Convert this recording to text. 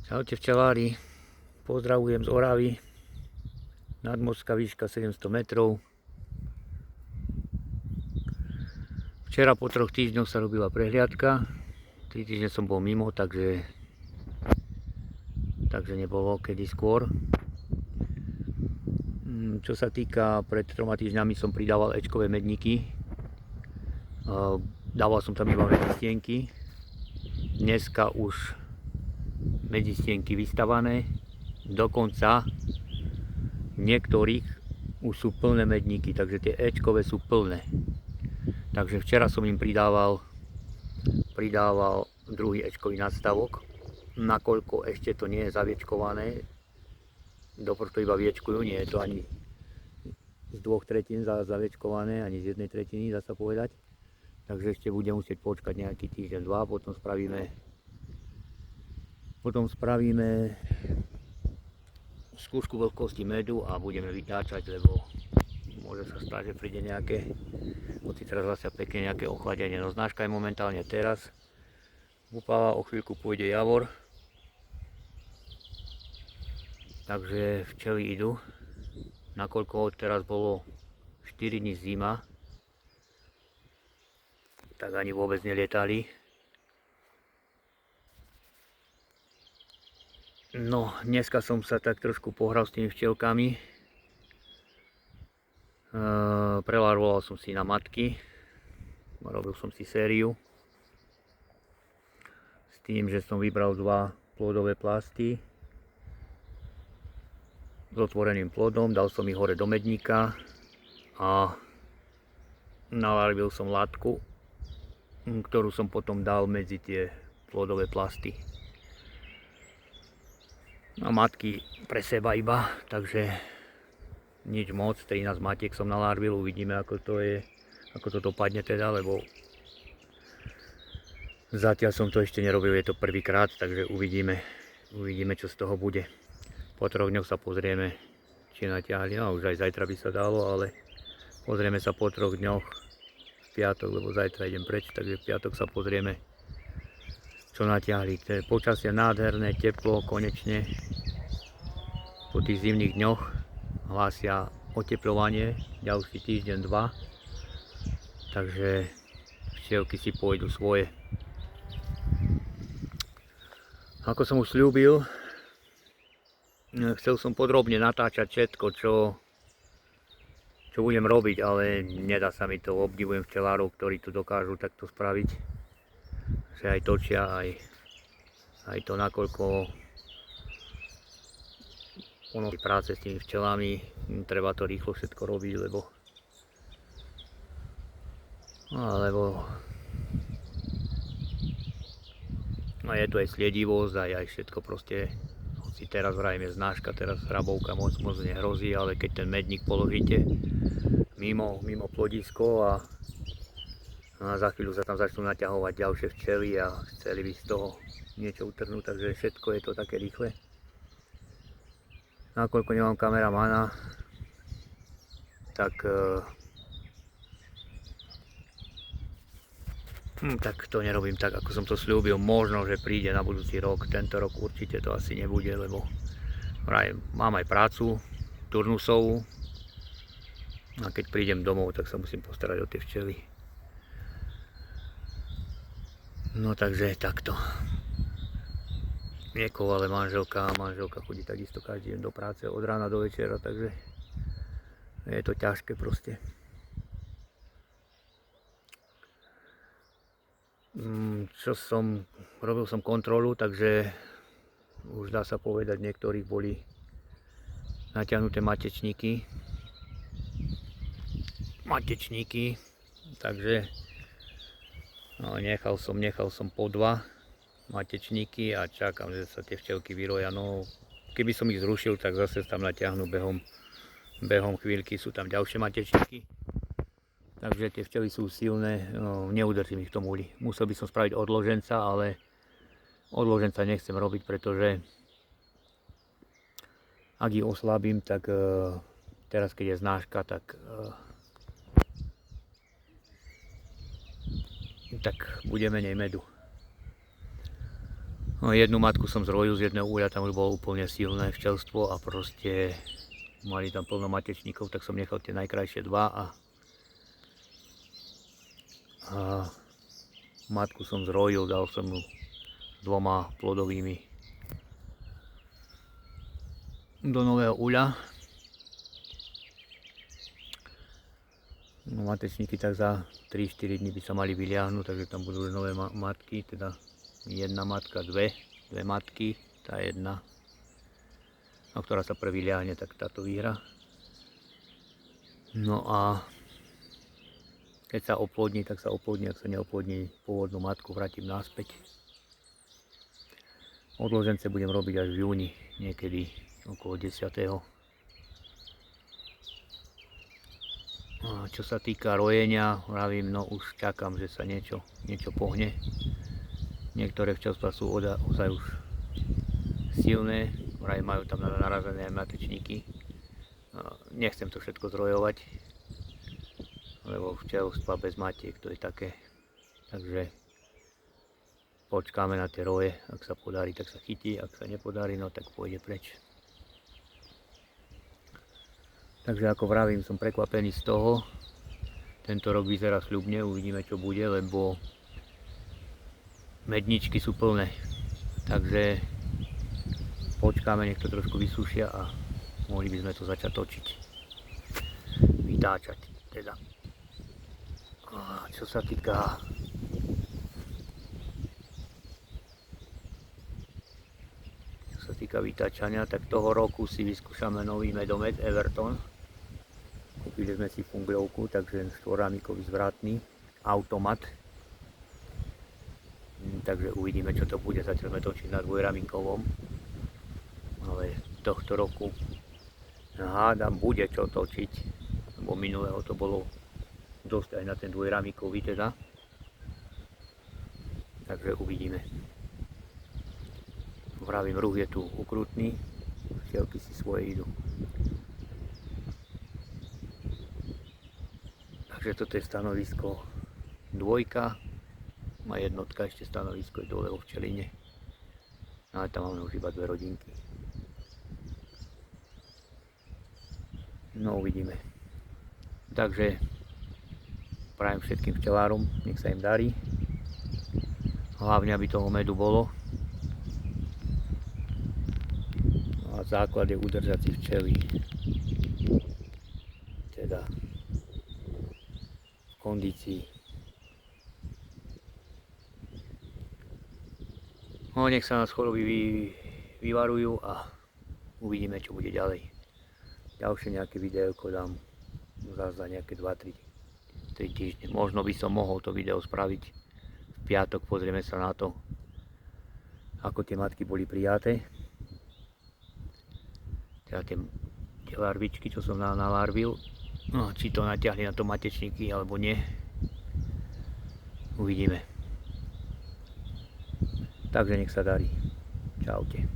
Čaute včelári, pozdravujem z Oravy, nadmorská výška 700 metrov. Včera po 3 týždňoch sa robila prehliadka, 3 týždne som bol mimo, takže nebolo kedy skôr. Čo sa týka, pred 3 týždňami som pridával Ečkové medníky, dával som tam iba medzistienky, dneska už medzistienky vystavané, dokonca niektorých už sú plné medníky, takže tie Ečkové sú plné. Takže včera som im pridával druhý Ečkový nadstavok, nakoľko ešte to nie je zaviečkované, doprv to iba viečkujú, nie je to ani z 2/3 zaviečkované, ani z 1/3, dá sa povedať. Takže ešte budem musieť počkať nejaký týždeň, dva, potom spravíme skúšku veľkosti medu a budeme vytáčať, lebo môže sa stať, že príde nejaké, hoci teraz zase pekne nejaké ochladenie. No znáška je momentálne teraz upáva, o chvíľku pôjde javor, takže včely idú, nakoľko teraz bolo 4 dní zima, tak ani vôbec nelietali. No, dneska som sa tak trošku pohral s tými včielkami. Prelarvoval som si na matky. Robil som si sériu. S tým, že som vybral 2 plodové plasty s otvoreným plodom. Dal som ich hore do medníka a nalarvil som látku, ktorú som potom dal medzi tie plodové plasty. A matky pre seba iba, takže nič moc, 13 matiek som nalarvil, uvidíme ako to dopadne teda, lebo zatiaľ som to ešte nerobil, je to prvýkrát, takže uvidíme čo z toho bude. Po 3 dňoch sa pozrieme, či natiahli, no už aj zajtra by sa dalo, ale pozrieme sa po 3 dňoch v piatok, lebo zajtra idem preč, takže v piatok sa pozrieme, čo natiahli. Počasie nádherné, teplo, konečne po tých zimných dňoch hlásia oteplovanie, ďalší týždeň, 2, takže včielky si pôjdu svoje. Ako som už sľúbil, chcel som podrobne natáčať všetko, čo budem robiť, ale nedá sa mi to. Obdivujem včelárov, ktorí to dokážu takto spraviť, že aj točia, aj to, nakoľko ono práce s tými včelami, treba to rýchlo všetko robiť, lebo je tu aj sliedivosť, aj všetko proste. Hoci teraz vrajme znáška, teraz hrabovka moc nehrozí, ale keď ten medník položíte mimo plodisko a za chvíľu sa tam začnú naťahovať ďalšie včely a chceli by z toho niečo utrhnúť, takže všetko je to také rýchle. Nakoľko nemám kameramana, tak to nerobím tak, ako som to sľúbil. Možno, že príde na budúci rok, tento rok určite to asi nebude, lebo mám aj prácu turnusovú a keď prídem domov, tak sa musím postarať o tie včely. No takže takto. Niekoho, ale manželka chodí takisto každý deň do práce od rána do večera, takže je to ťažké proste. Robil som kontrolu, takže už dá sa povedať, niektorých boli natiahnuté matečníky, takže no, nechal som po 2 matečníky a čakám, že sa tie včelky vyroja. No, keby som ich zrušil, tak zase tam natiahnu behom chvíľky, sú tam ďalšie matečníky. Takže tie včely sú silné, no, neudržím ich v tom uli. Musel by som spraviť odloženca, ale odloženca nechcem robiť, pretože ak ich oslabím, tak teraz keď je znáška, tak bude menej medu. No, jednu matku som zrojil z jedného úľa, tam už bolo úplne silné včelstvo a proste mali tam plno matečníkov, tak som nechal tie najkrajšie dva a matku som zrojil, dal som mu 2 plodovými do nového úľa. No, matečníky tak za 3-4 dní by sa mali vyliahnuť, takže tam budú nové matky, teda jedna matka, dve matky, tá jedna, a ktorá sa prvý ľahne, tak táto vyhra. No a keď sa oplodní, tak sa oplodní, ak sa neoplodní, pôvodnú matku vrátim naspäť. Odložence budem robiť až v júni, niekedy okolo 10. A čo sa týka rojenia, vravím, no už čakám, že sa niečo pohne. Niektoré včelstvá sú ozaj už silné, vravím, majú tam narazené matečníky. Nechcem to všetko zrojovať, lebo včelstva bez matiek to je také. Takže počkáme na tie roje, ak sa podarí, tak sa chytí, ak sa nepodarí, no tak pôjde preč. Takže ako vravím, som prekvapený z toho. Tento rok vyzerá sľubne, uvidíme čo bude, lebo medničky sú plné. Takže počkáme, nech to trošku vysúšia a mohli by sme to začať točiť. Vytáčať teda. A čo sa týka vytáčania, tak toho roku si vyskúšame nový medomet Everton. Kúpili sme si funglovku, takže štvorrámikový zvratný automat. Takže uvidíme, čo to bude. Zatiaľ sme točiť na dvojramikovom, ale tohto roku hádam bude čo točiť, lebo minulého to bolo dosť aj na ten dvojramikový teda. Takže uvidíme. Vravím, ruch je tu ukrutný, včielky si svoje idú. Takže toto je stanovisko 2 a jednotka, ešte stanovisko je dole vo včeline. Ale tam máme už iba 2 rodinky. No uvidíme. Takže prajem všetkým včelárom, nech sa im darí. Hlavne, aby toho medu bolo. A základ je udržať si včely teda v kondícii. No, nech sa nás choroby vyvarujú a uvidíme, čo bude ďalej. Ďalšie nejaké videoko dám zase za nejaké 2-3 týždne. Možno by som mohol to video spraviť v piatok, pozrieme sa na to, ako tie matky boli prijaté. Teda tie larvičky, čo som nalarvil, no, či to natiahli na to matečníky alebo nie, uvidíme. Takže nech sa darí. Čaute.